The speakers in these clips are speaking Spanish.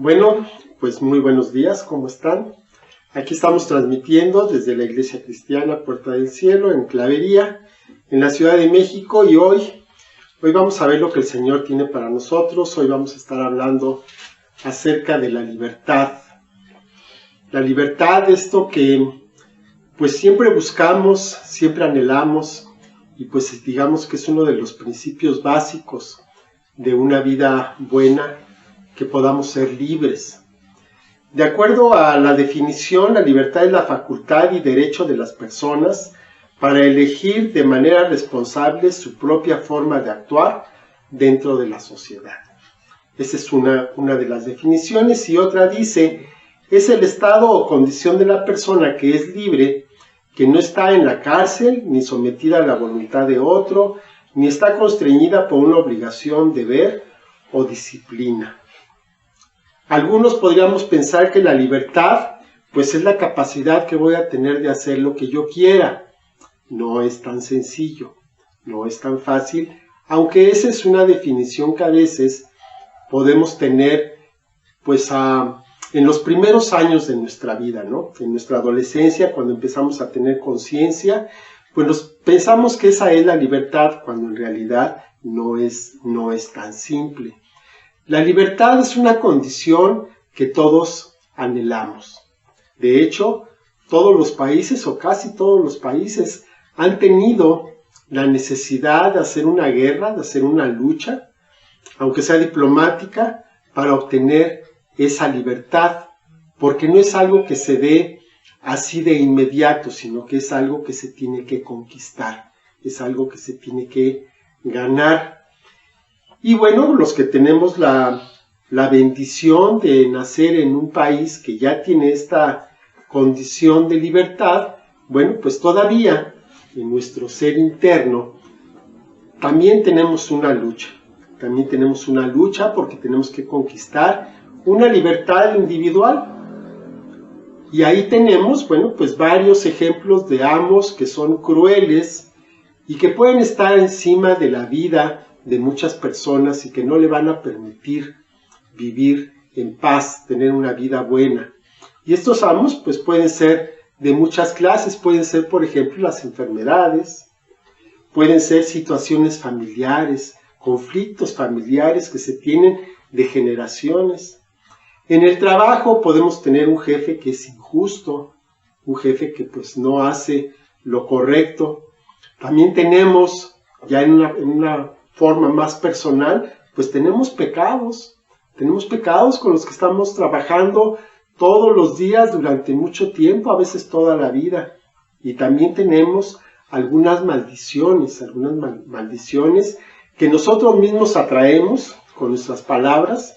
Bueno, pues muy buenos días, ¿cómo están? Aquí estamos transmitiendo desde la Iglesia Cristiana Puerta del Cielo en Clavería, en la Ciudad de México, y hoy vamos a ver lo que el Señor tiene para nosotros. Hoy vamos a estar hablando acerca de la libertad. La libertad, esto que pues siempre buscamos, siempre anhelamos, y pues digamos que es uno de los principios básicos de una vida buena, que podamos ser libres. De acuerdo a la definición, la libertad es la facultad y derecho de las personas para elegir de manera responsable su propia forma de actuar dentro de la sociedad. Esa es una de las definiciones, y otra dice, es el estado o condición de la persona que es libre, que no está en la cárcel, ni sometida a la voluntad de otro, ni está constreñida por una obligación, deber o disciplina. Algunos podríamos pensar que la libertad, pues es la capacidad que voy a tener de hacer lo que yo quiera. No es tan sencillo, no es tan fácil, aunque esa es una definición que a veces podemos tener, pues en los primeros años de nuestra vida, ¿no? En nuestra adolescencia, cuando empezamos a tener conciencia, pues pensamos que esa es la libertad, cuando en realidad no es tan simple. La libertad es una condición que todos anhelamos. De hecho, todos los países, o casi todos los países, han tenido la necesidad de hacer una guerra, de hacer una lucha, aunque sea diplomática, para obtener esa libertad, porque no es algo que se dé así de inmediato, sino que es algo que se tiene que conquistar, es algo que se tiene que ganar. Y bueno, los que tenemos la bendición de nacer en un país que ya tiene esta condición de libertad, bueno, pues todavía en nuestro ser interno también tenemos una lucha. También tenemos una lucha porque tenemos que conquistar una libertad individual. Y ahí tenemos, bueno, pues varios ejemplos de amos que son crueles y que pueden estar encima de la vida de muchas personas y que no le van a permitir vivir en paz, tener una vida buena. Y estos amos pues pueden ser de muchas clases, pueden ser por ejemplo las enfermedades, pueden ser situaciones familiares, conflictos familiares que se tienen de generaciones. En el trabajo podemos tener un jefe que es injusto, un jefe que pues no hace lo correcto. También tenemos, ya en una forma más personal, pues tenemos pecados con los que estamos trabajando todos los días durante mucho tiempo, a veces toda la vida. Y también tenemos algunas maldiciones que nosotros mismos atraemos con nuestras palabras,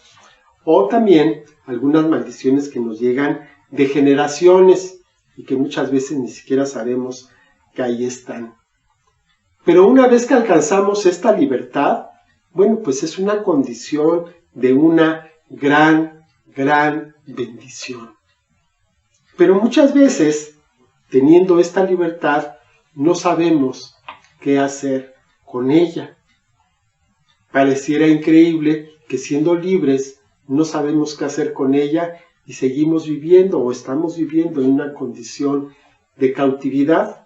o también algunas maldiciones que nos llegan de generaciones y que muchas veces ni siquiera sabemos que ahí están. Pero una vez que alcanzamos esta libertad, bueno, pues es una condición de una gran bendición. Pero muchas veces, teniendo esta libertad, no sabemos qué hacer con ella. Pareciera increíble que siendo libres no sabemos qué hacer con ella y seguimos viviendo o estamos viviendo en una condición de cautividad.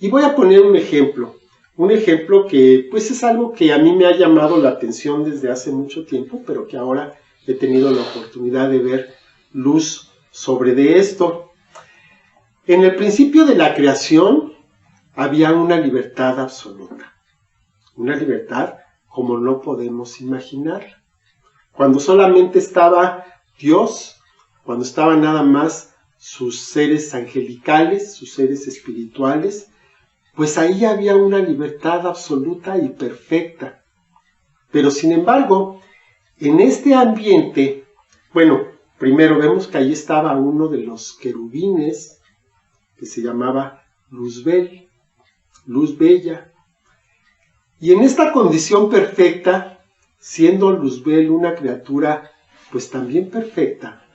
Y voy a poner un ejemplo que pues es algo que a mí me ha llamado la atención desde hace mucho tiempo, pero que ahora he tenido la oportunidad de ver luz sobre de esto. En el principio de la creación había una libertad absoluta, una libertad como no podemos imaginar. Cuando solamente estaba Dios, cuando estaban nada más sus seres angelicales, sus seres espirituales, pues ahí había una libertad absoluta y perfecta. Pero sin embargo, en este ambiente, bueno, primero vemos que ahí estaba uno de los querubines, que se llamaba Luzbel, Luz Bella. Y en esta condición perfecta, siendo Luzbel una criatura pues también perfecta,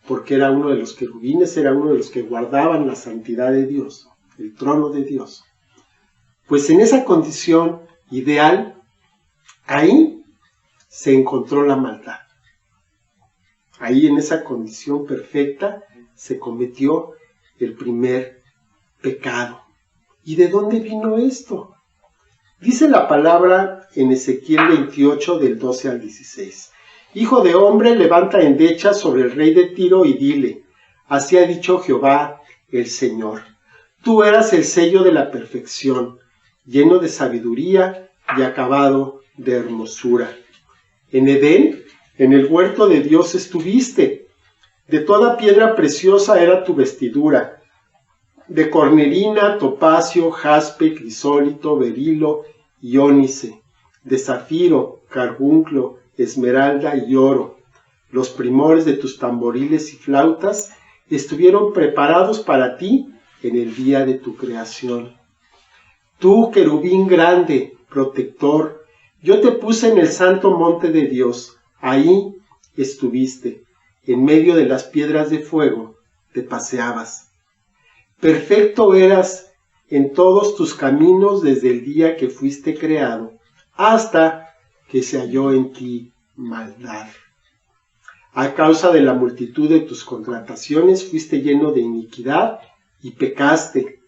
porque era uno de los querubines, era uno de los que guardaban la santidad de Dios, el trono de Dios, pues en esa condición ideal, ahí se encontró la maldad. ahí en esa condición perfecta, se cometió el primer pecado. ¿Y de dónde vino esto? Dice la palabra en Ezequiel 28, del 12 al 16. Hijo de hombre, levanta endecha sobre el rey de Tiro y dile, así ha dicho Jehová el Señor. Tú eras el sello de la perfección, lleno de sabiduría y acabado de hermosura. En Edén, en el huerto de Dios estuviste. De toda piedra preciosa era tu vestidura, de cornelina, topacio, jaspe, crisólito, berilo y ónice, de zafiro, carbunclo, esmeralda y oro. Los primores de tus tamboriles y flautas estuvieron preparados para ti en el día de tu creación. Tú, querubín grande, protector, yo te puse en el santo monte de Dios, ahí estuviste, en medio de las piedras de fuego, te paseabas. Perfecto eras en todos tus caminos desde el día que fuiste creado, hasta que se halló en ti maldad. A causa de la multitud de tus contrataciones fuiste lleno de iniquidad y pecaste,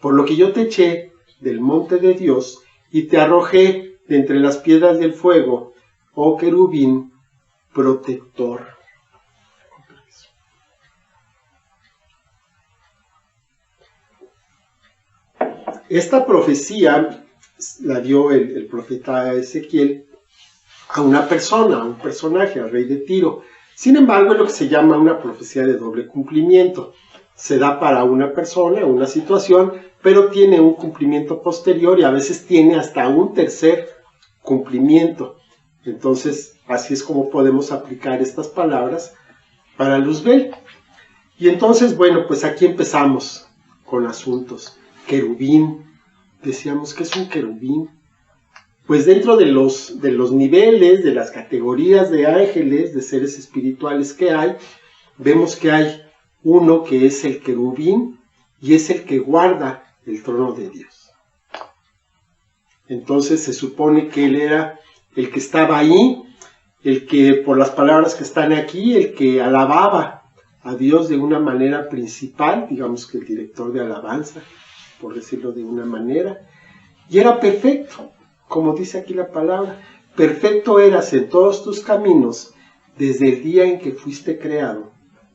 por lo que yo te eché del monte de Dios y te arrojé de entre las piedras del fuego, oh querubín protector. Esta profecía la dio el profeta Ezequiel a una persona, a un personaje, al rey de Tiro. Sin embargo, es lo que se llama una profecía de doble cumplimiento. Se da para una persona, una situación, pero tiene un cumplimiento posterior y a veces tiene hasta un tercer cumplimiento. Entonces, así es como podemos aplicar estas palabras para Luzbel. Y entonces, bueno, pues aquí empezamos con asuntos. Querubín. Decíamos, ¿qué es un querubín? Pues dentro de los niveles, de las categorías de ángeles, de seres espirituales que hay, vemos que hay uno que es el querubín y es el que guarda el trono de Dios. Entonces se supone que él era el que estaba ahí, el que, por las palabras que están aquí, el que alababa a Dios de una manera principal, digamos que el director de alabanza, por decirlo de una manera, y era perfecto, como dice aquí la palabra, perfecto eras en todos tus caminos, desde el día en que fuiste creado,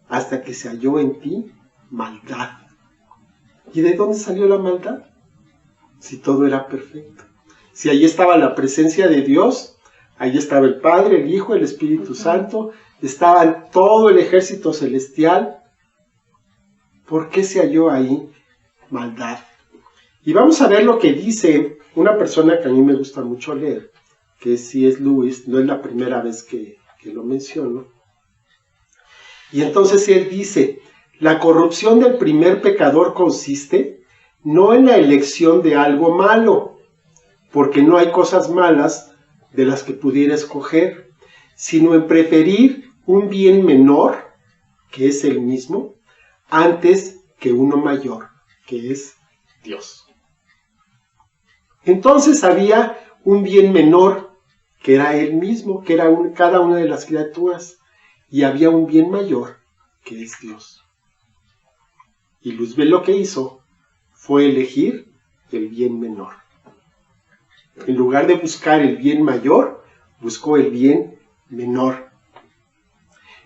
hasta que se halló en ti maldad. ¿Y de dónde salió la maldad? Si todo era perfecto. Si ahí estaba la presencia de Dios, ahí estaba el Padre, el Hijo, el Espíritu Santo, estaba todo el ejército celestial. ¿Por qué se halló ahí maldad? Y vamos a ver lo que dice una persona que a mí me gusta mucho leer, que es C.S. Lewis, no es la primera vez que lo menciono. Y entonces él dice, la corrupción del primer pecador consiste no en la elección de algo malo, porque no hay cosas malas de las que pudiera escoger, sino en preferir un bien menor, que es el mismo, antes que uno mayor, que es Dios. Entonces había un bien menor, que era él mismo, que era cada una de las criaturas, y había un bien mayor, que es Dios. Y Luzbel lo que hizo fue elegir el bien menor. En lugar de buscar el bien mayor, buscó el bien menor.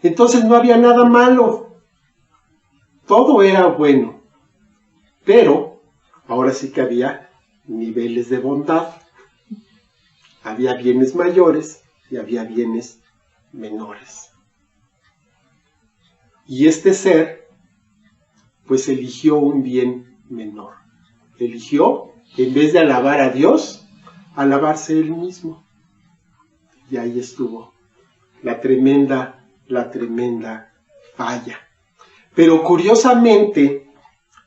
Entonces no había nada malo, todo era bueno, pero ahora sí que había niveles de bondad. Había bienes mayores y había bienes menores. Y este ser, pues eligió un bien menor. Eligió, en vez de alabar a Dios, alabarse él mismo. Y ahí estuvo la tremenda falla. Pero curiosamente,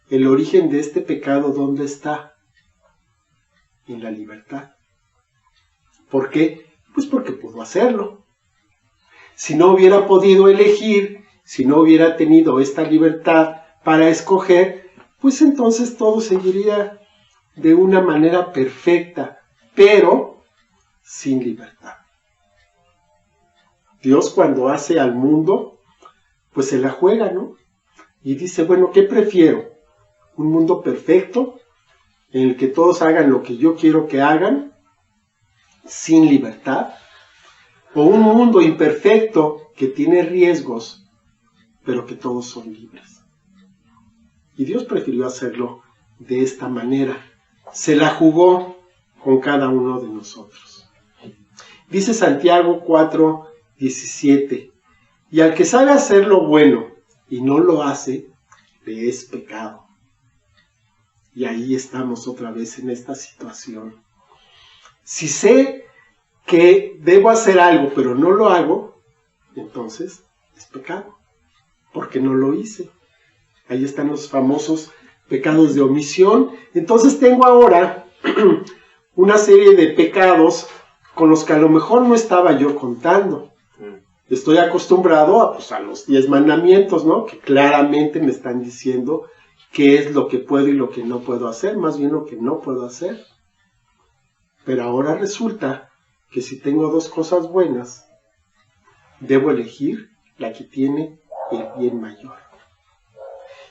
el origen de este pecado, ¿dónde está? En la libertad. ¿Por qué? Pues porque pudo hacerlo. Si no hubiera podido elegir, si no hubiera tenido esta libertad para escoger, pues entonces todo seguiría de una manera perfecta, pero sin libertad. Dios, cuando hace al mundo, pues se la juega, ¿no? Y dice, bueno, ¿qué prefiero? ¿Un mundo perfecto en el que todos hagan lo que yo quiero que hagan, sin libertad? ¿O un mundo imperfecto que tiene riesgos, pero que todos son libres? Y Dios prefirió hacerlo de esta manera. Se la jugó con cada uno de nosotros. Dice Santiago 4:17, y al que sabe hacer lo bueno y no lo hace, le es pecado. Y ahí estamos otra vez en esta situación. Si sé que debo hacer algo, pero no lo hago, entonces es pecado, porque no lo hice. Ahí están los famosos pecados de omisión. Entonces tengo ahora una serie de pecados con los que a lo mejor no estaba yo contando. Estoy acostumbrado a los 10 mandamientos, ¿no? Que claramente me están diciendo qué es lo que puedo y lo que no puedo hacer, más bien lo que no puedo hacer. Pero ahora resulta que si tengo dos cosas buenas, debo elegir la que tiene el bien mayor.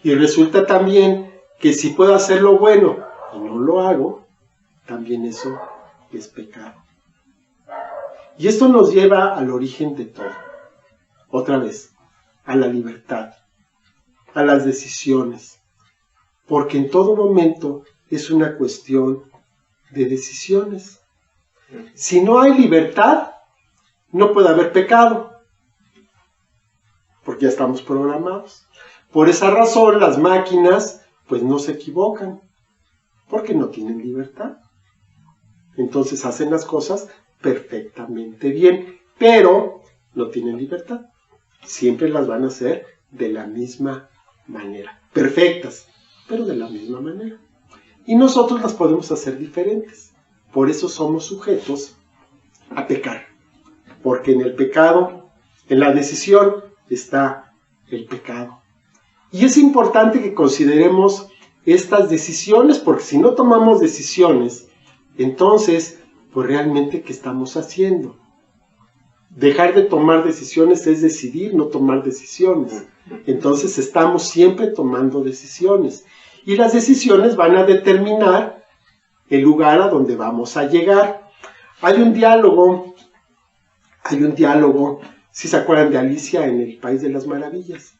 Y resulta también que si puedo hacer lo bueno y no lo hago, también eso es pecado. Y esto nos lleva al origen de todo. Otra vez, a la libertad, a las decisiones. Porque en todo momento es una cuestión de decisiones. Si no hay libertad, no puede haber pecado, porque ya estamos programados. Por esa razón las máquinas pues no se equivocan, porque no tienen libertad. Entonces hacen las cosas perfectamente bien, pero no tienen libertad. Siempre las van a hacer de la misma manera, perfectas, pero de la misma manera. Y nosotros las podemos hacer diferentes. Por eso somos sujetos a pecar. Porque en el pecado, en la decisión, está el pecado. Y es importante que consideremos estas decisiones, porque si no tomamos decisiones, entonces, pues realmente, ¿qué estamos haciendo? Dejar de tomar decisiones es decidir no tomar decisiones. Entonces estamos siempre tomando decisiones. Y las decisiones van a determinar el lugar a donde vamos a llegar. Hay un diálogo, si se acuerdan de Alicia en el País de las Maravillas.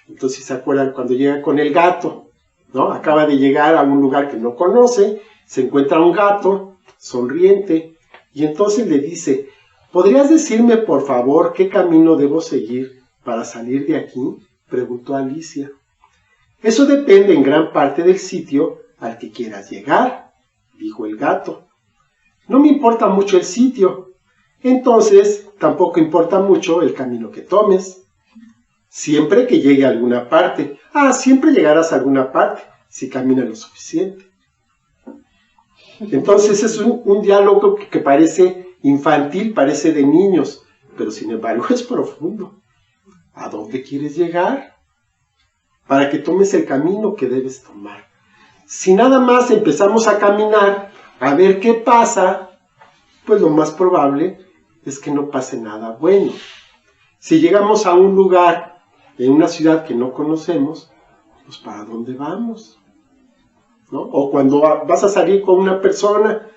Entonces, si se acuerdan cuando llega con el gato, ¿no? Acaba de llegar a un lugar que no conoce, se encuentra un gato sonriente, y entonces le dice, ¿podrías decirme por favor qué camino debo seguir para salir de aquí?, preguntó Alicia. Eso depende en gran parte del sitio al que quieras llegar, dijo el gato. No me importa mucho el sitio, entonces tampoco importa mucho el camino que tomes. Siempre que llegue a alguna parte. Siempre llegarás a alguna parte, si caminas lo suficiente. Entonces es un diálogo que parece infantil, parece de niños, pero sin embargo es profundo. ¿A dónde quieres llegar? Para que tomes el camino que debes tomar. Si nada más empezamos a caminar, a ver qué pasa, pues lo más probable es que no pase nada bueno. Si llegamos a un lugar, en una ciudad que no conocemos, pues ¿para dónde vamos? ¿No? O cuando vas a salir con una persona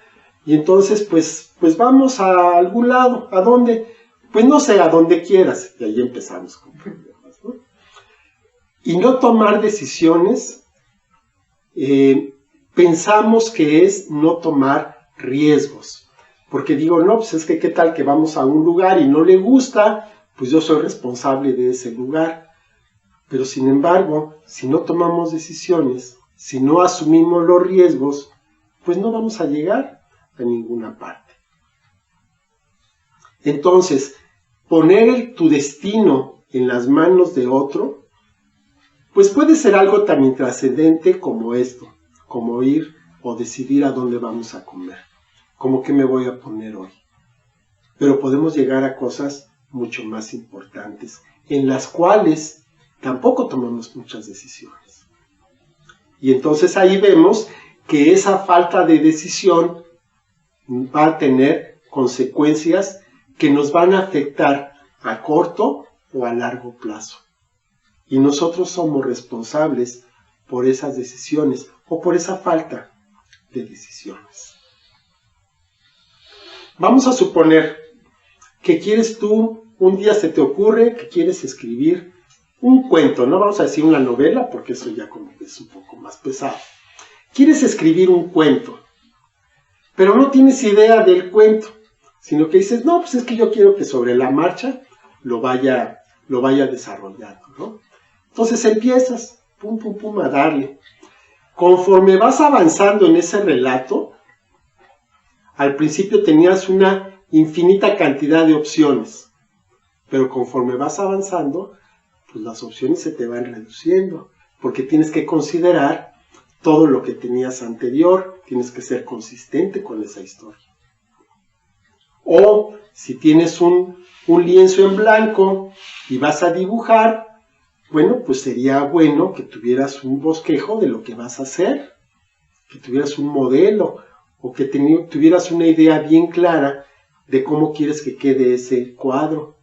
y entonces pues vamos a algún lado. ¿A dónde? Pues no sé, a donde quieras. Y ahí empezamos con problemas, ¿no? Y no tomar decisiones, pensamos que es no tomar riesgos. Porque digo, no, pues es que qué tal que vamos a un lugar y no le gusta, pues yo soy responsable de ese lugar. Pero sin embargo, si no tomamos decisiones, si no asumimos los riesgos, pues no vamos a llegar a ninguna parte. Entonces, poner tu destino en las manos de otro, pues puede ser algo tan intrascendente como esto, como ir o decidir a dónde vamos a comer, como qué me voy a poner hoy. Pero podemos llegar a cosas mucho más importantes, en las cuales tampoco tomamos muchas decisiones. Y entonces ahí vemos que esa falta de decisión va a tener consecuencias que nos van a afectar a corto o a largo plazo. Y nosotros somos responsables por esas decisiones o por esa falta de decisiones. Vamos a suponer que quieres tú, un día se te ocurre que quieres escribir un cuento, no vamos a decir una novela porque eso ya como que es un poco más pesado. Quieres escribir un cuento, pero no tienes idea del cuento, sino que dices, no, pues es que yo quiero que sobre la marcha lo vaya desarrollando, ¿no? Entonces empiezas, pum, pum, pum, a darle. Conforme vas avanzando en ese relato, al principio tenías una infinita cantidad de opciones, pero conforme vas avanzando, pues las opciones se te van reduciendo, porque tienes que considerar todo lo que tenías anterior, tienes que ser consistente con esa historia. O si tienes un lienzo en blanco y vas a dibujar, bueno, pues sería bueno que tuvieras un bosquejo de lo que vas a hacer, que tuvieras un modelo o que tuvieras una idea bien clara de cómo quieres que quede ese cuadro.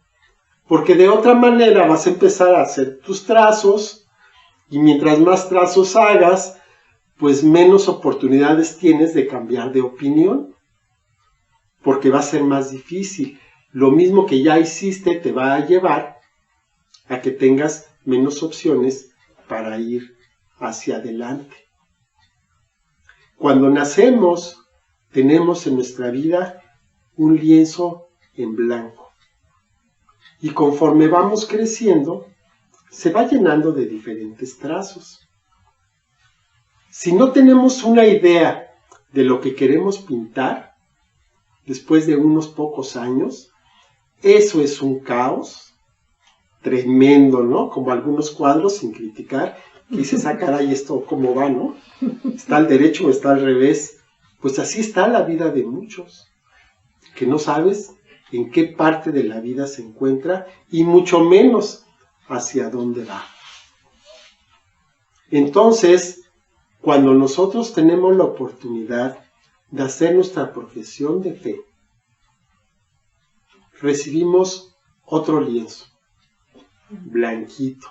Porque de otra manera vas a empezar a hacer tus trazos y mientras más trazos hagas, pues menos oportunidades tienes de cambiar de opinión, porque va a ser más difícil. Lo mismo que ya hiciste te va a llevar a que tengas menos opciones para ir hacia adelante. Cuando nacemos, tenemos en nuestra vida un lienzo en blanco. Y conforme vamos creciendo, se va llenando de diferentes trazos. Si no tenemos una idea de lo que queremos pintar, después de unos pocos años, eso es un caos tremendo, ¿no? Como algunos cuadros, sin criticar, que dices, ah, caray, ¿esto cómo va, no? ¿Está al derecho o está al revés? Pues así está la vida de muchos, que no sabes en qué parte de la vida se encuentra y mucho menos hacia dónde va. Entonces, cuando nosotros tenemos la oportunidad de hacer nuestra profesión de fe, recibimos otro lienzo, blanquito,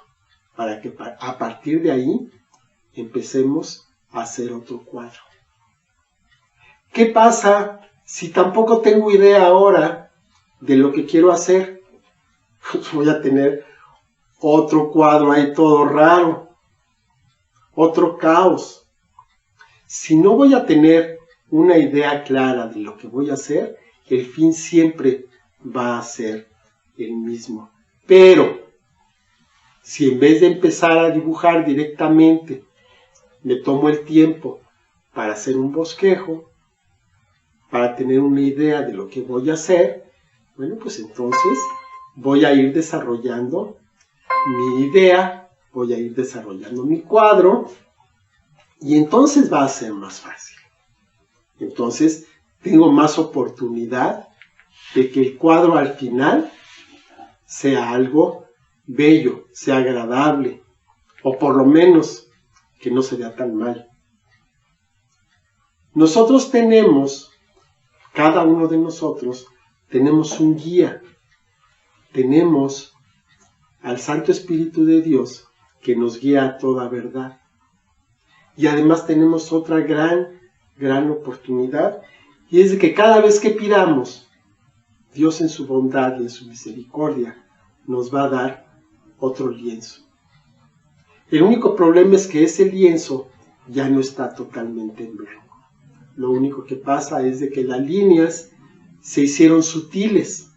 para que a partir de ahí empecemos a hacer otro cuadro. ¿Qué pasa si tampoco tengo idea ahora de lo que quiero hacer? Pues voy a tener otro cuadro ahí todo raro, otro caos. Si no voy a tener una idea clara de lo que voy a hacer, el fin siempre va a ser el mismo. Pero si en vez de empezar a dibujar directamente, me tomo el tiempo para hacer un bosquejo, para tener una idea de lo que voy a hacer, bueno, pues entonces voy a ir desarrollando mi idea, voy a ir desarrollando mi cuadro, y entonces va a ser más fácil. Entonces tengo más oportunidad de que el cuadro al final sea algo bello, sea agradable, o por lo menos que no se vea tan mal. Nosotros tenemos, cada uno de nosotros, tenemos un guía, tenemos al Santo Espíritu de Dios que nos guía a toda verdad. Y además tenemos otra gran oportunidad, y es de que cada vez que pidamos, Dios en su bondad y en su misericordia nos va a dar otro lienzo. El único problema es que ese lienzo ya no está totalmente en blanco. Lo único que pasa es de que las líneas se hicieron sutiles.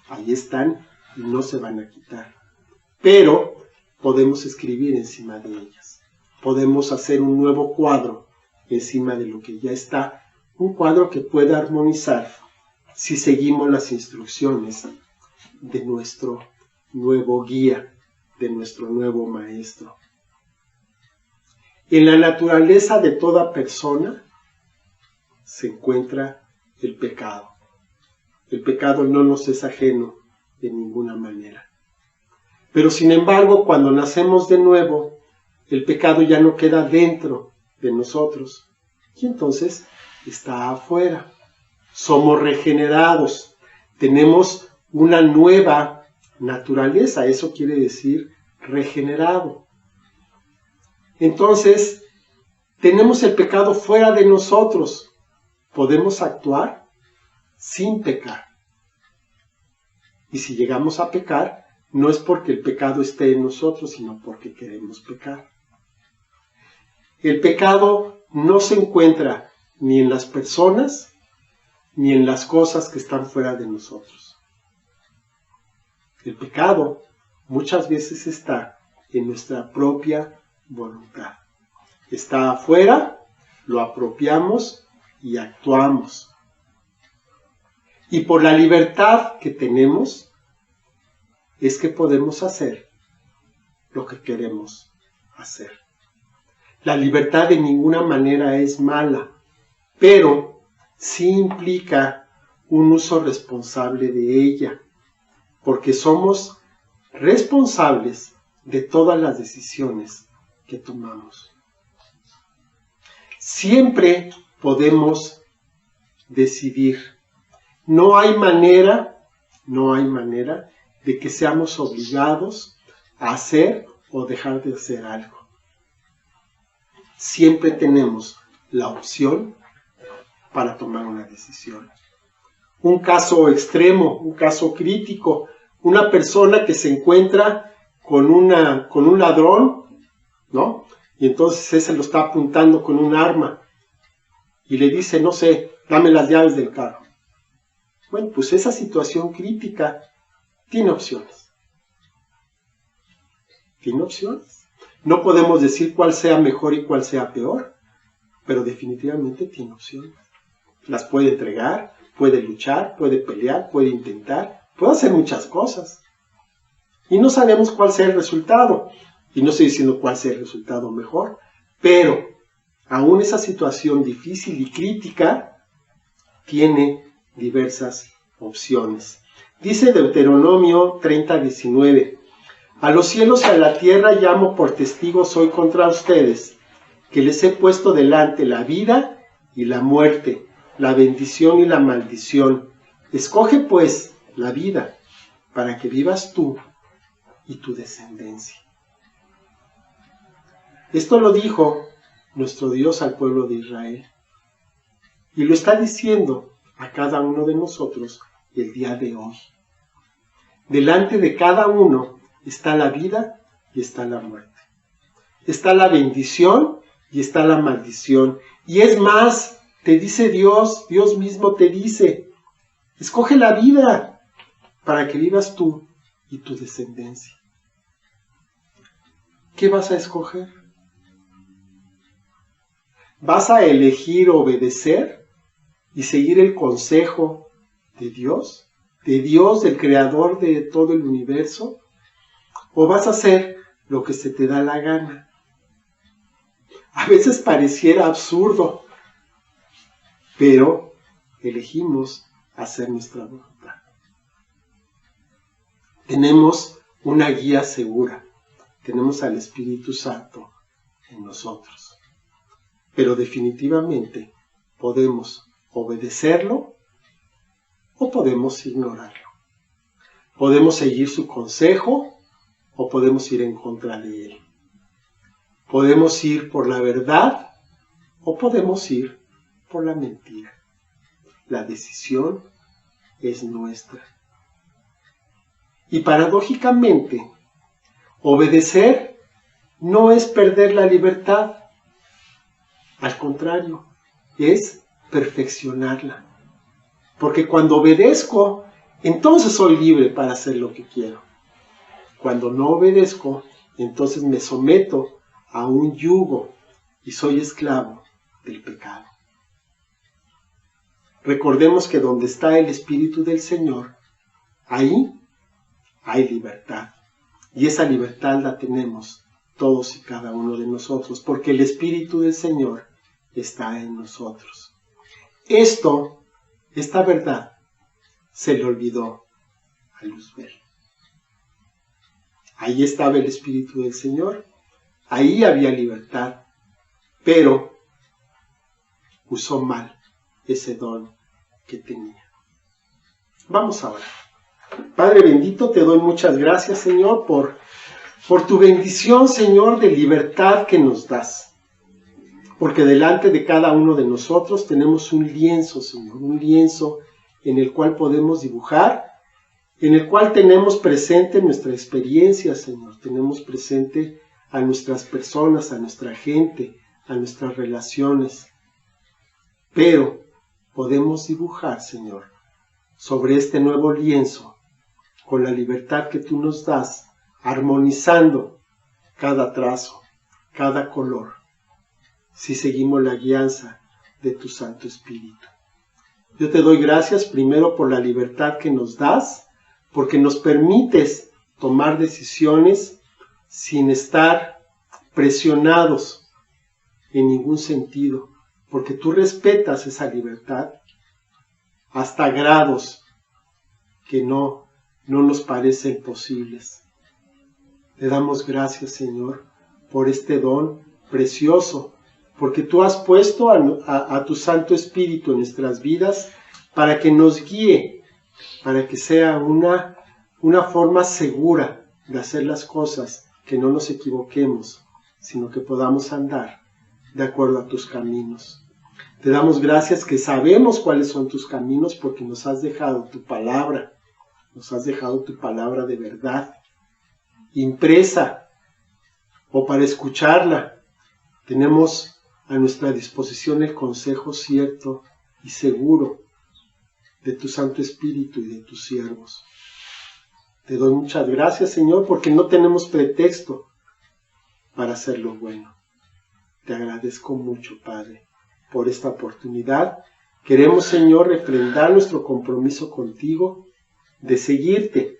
Ahí están y no se van a quitar. Pero podemos escribir encima de ellas. Podemos hacer un nuevo cuadro encima de lo que ya está. Un cuadro que pueda armonizar si seguimos las instrucciones de nuestro nuevo guía, de nuestro nuevo maestro. En la naturaleza de toda persona se encuentra el pecado. El pecado no nos es ajeno de ninguna manera. Pero sin embargo, cuando nacemos de nuevo, el pecado ya no queda dentro de nosotros y entonces está afuera. Somos regenerados, tenemos una nueva naturaleza. Eso quiere decir regenerado. Entonces, tenemos el pecado fuera de nosotros. Podemos actuar sin pecar. Y si llegamos a pecar, no es porque el pecado esté en nosotros, sino porque queremos pecar. El pecado no se encuentra ni en las personas, ni en las cosas que están fuera de nosotros. El pecado muchas veces está en nuestra propia voluntad. Está afuera, lo apropiamos y actuamos. Y por la libertad que tenemos, es que podemos hacer lo que queremos hacer. La libertad de ninguna manera es mala, pero sí implica un uso responsable de ella, porque somos responsables de todas las decisiones que tomamos. Siempre podemos decidir. No hay manera de que seamos obligados a hacer o dejar de hacer algo. Siempre tenemos la opción para tomar una decisión. Un caso extremo, un caso crítico, una persona que se encuentra con un ladrón, ¿no? Y entonces ese lo está apuntando con un arma y le dice, no sé, dame las llaves del carro. Bueno, pues esa situación crítica tiene opciones. Tiene opciones. No podemos decir cuál sea mejor y cuál sea peor, pero definitivamente tiene opciones. Las puede entregar, puede luchar, puede pelear, puede intentar, puede hacer muchas cosas. Y no sabemos cuál sea el resultado. Y no estoy diciendo cuál sea el resultado mejor, pero aún esa situación difícil y crítica tiene diversas opciones. Dice Deuteronomio 30:19, a los cielos y a la tierra llamo por testigos hoy contra ustedes, que les he puesto delante la vida y la muerte, la bendición y la maldición. Escoge pues la vida, para que vivas tú y tu descendencia. Esto lo dijo nuestro Dios al pueblo de Israel. Y lo está diciendo a cada uno de nosotros el día de hoy. Delante de cada uno está la vida y está la muerte. Está la bendición y está la maldición. Y es más, te dice Dios, Dios mismo te dice, escoge la vida para que vivas tú y tu descendencia. ¿Qué vas a escoger? ¿Vas a elegir obedecer y seguir el consejo de Dios? ¿De Dios, del creador de todo el universo? ¿O vas a hacer lo que se te da la gana? A veces pareciera absurdo, pero elegimos hacer nuestra voluntad. Tenemos una guía segura, tenemos al Espíritu Santo en nosotros, pero definitivamente podemos obedecerlo o podemos ignorarlo. Podemos seguir su consejo o podemos ir en contra de él. Podemos ir por la verdad o podemos ir por la mentira. La decisión es nuestra. Y paradójicamente, obedecer no es perder la libertad. Al contrario, es perfeccionarla. Porque cuando obedezco, entonces soy libre para hacer lo que quiero. Cuando no obedezco, entonces me someto a un yugo y soy esclavo del pecado. Recordemos que donde está el Espíritu del Señor, ahí hay libertad. Y esa libertad la tenemos todos y cada uno de nosotros, porque el Espíritu del Señor está en nosotros. Esta verdad, se le olvidó a Luzbel. Ahí estaba el Espíritu del Señor, ahí había libertad, pero usó mal ese don que tenía. Vamos ahora. Padre bendito, te doy muchas gracias, Señor, por por tu bendición, Señor, de libertad que nos das. Porque delante de cada uno de nosotros tenemos un lienzo, Señor, un lienzo en el cual podemos dibujar, en el cual tenemos presente nuestra experiencia, Señor. Tenemos presente a nuestras personas, a nuestra gente, a nuestras relaciones. Pero podemos dibujar, Señor, sobre este nuevo lienzo, con la libertad que tú nos das, armonizando cada trazo, cada color, si seguimos la guianza de tu Santo Espíritu. Yo te doy gracias primero por la libertad que nos das, porque nos permites tomar decisiones sin estar presionados en ningún sentido, porque tú respetas esa libertad hasta grados que no nos parecen posibles. Te damos gracias, Señor, por este don precioso, porque tú has puesto a tu Santo Espíritu en nuestras vidas para que nos guíe, para que sea una forma segura de hacer las cosas, que no nos equivoquemos, sino que podamos andar de acuerdo a tus caminos. Te damos gracias que sabemos cuáles son tus caminos, porque nos has dejado tu palabra, de verdad, impresa, o para escucharla. Tenemos a nuestra disposición el consejo cierto y seguro de tu Santo Espíritu y de tus siervos. Te doy muchas gracias, Señor, porque no tenemos pretexto para hacer lo bueno. Te agradezco mucho, Padre, por esta oportunidad. Queremos, Señor, refrendar nuestro compromiso contigo, de seguirte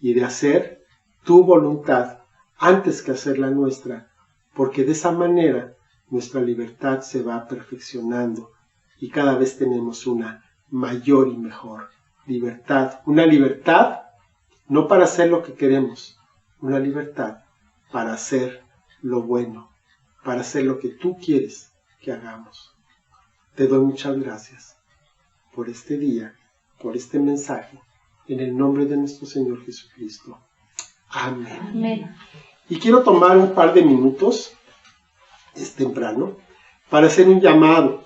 y de hacer tu voluntad antes que hacer la nuestra, porque de esa manera nuestra libertad se va perfeccionando y cada vez tenemos una mayor y mejor libertad. Una libertad no para hacer lo que queremos, una libertad para hacer lo bueno, para hacer lo que tú quieres que hagamos. Te doy muchas gracias por este día, por este mensaje, en el nombre de nuestro Señor Jesucristo. Amén. Amén. Y quiero tomar un par de minutos, es temprano, para hacer un llamado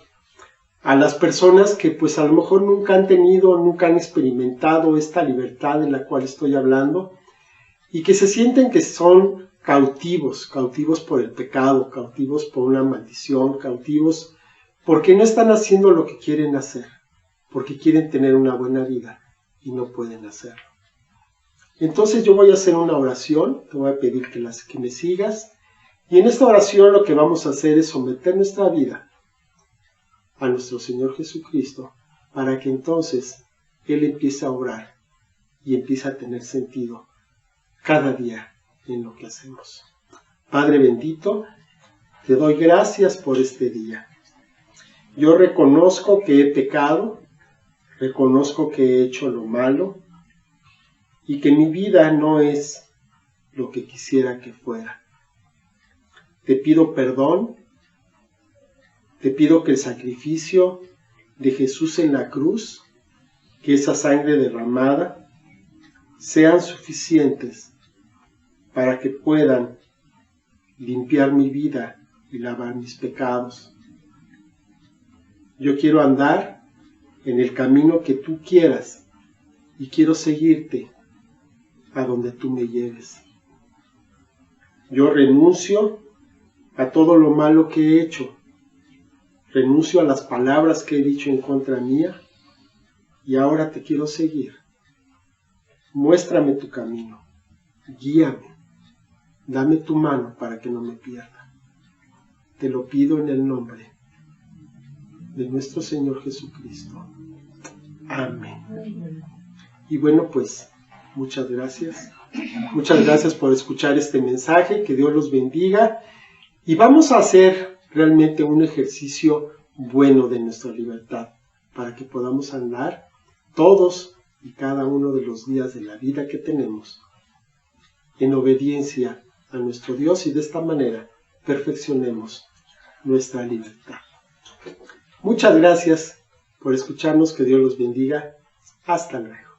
a las personas que pues a lo mejor nunca han experimentado esta libertad de la cual estoy hablando, y que se sienten que son cautivos por el pecado, cautivos por una maldición, cautivos porque no están haciendo lo que quieren hacer, porque quieren tener una buena vida y no pueden hacerlo. Entonces yo voy a hacer una oración, te voy a pedir que me sigas, y en esta oración lo que vamos a hacer es someter nuestra vida a nuestro Señor Jesucristo, para que entonces Él empiece a obrar y empiece a tener sentido cada día en lo que hacemos. Padre bendito, te doy gracias por este día. Yo reconozco que he pecado, reconozco que he hecho lo malo y que mi vida no es lo que quisiera que fuera. Te pido perdón, te pido que el sacrificio de Jesús en la cruz, que esa sangre derramada, sean suficientes para que puedan limpiar mi vida y lavar mis pecados. Yo quiero andar en el camino que tú quieras y quiero seguirte a donde tú me lleves. Yo renuncio a todo lo malo que he hecho, renuncio a las palabras que he dicho en contra mía y ahora te quiero seguir. Muéstrame tu camino, guíame, dame tu mano para que no me pierda. Te lo pido en el nombre de nuestro Señor Jesucristo. Amén. Y bueno, pues, muchas gracias. Muchas gracias por escuchar este mensaje. Que Dios los bendiga. Y vamos a hacer realmente un ejercicio bueno de nuestra libertad, para que podamos andar todos y cada uno de los días de la vida que tenemos en obediencia a nuestro Dios, y de esta manera perfeccionemos nuestra libertad. Muchas gracias por escucharnos, que Dios los bendiga. Hasta luego.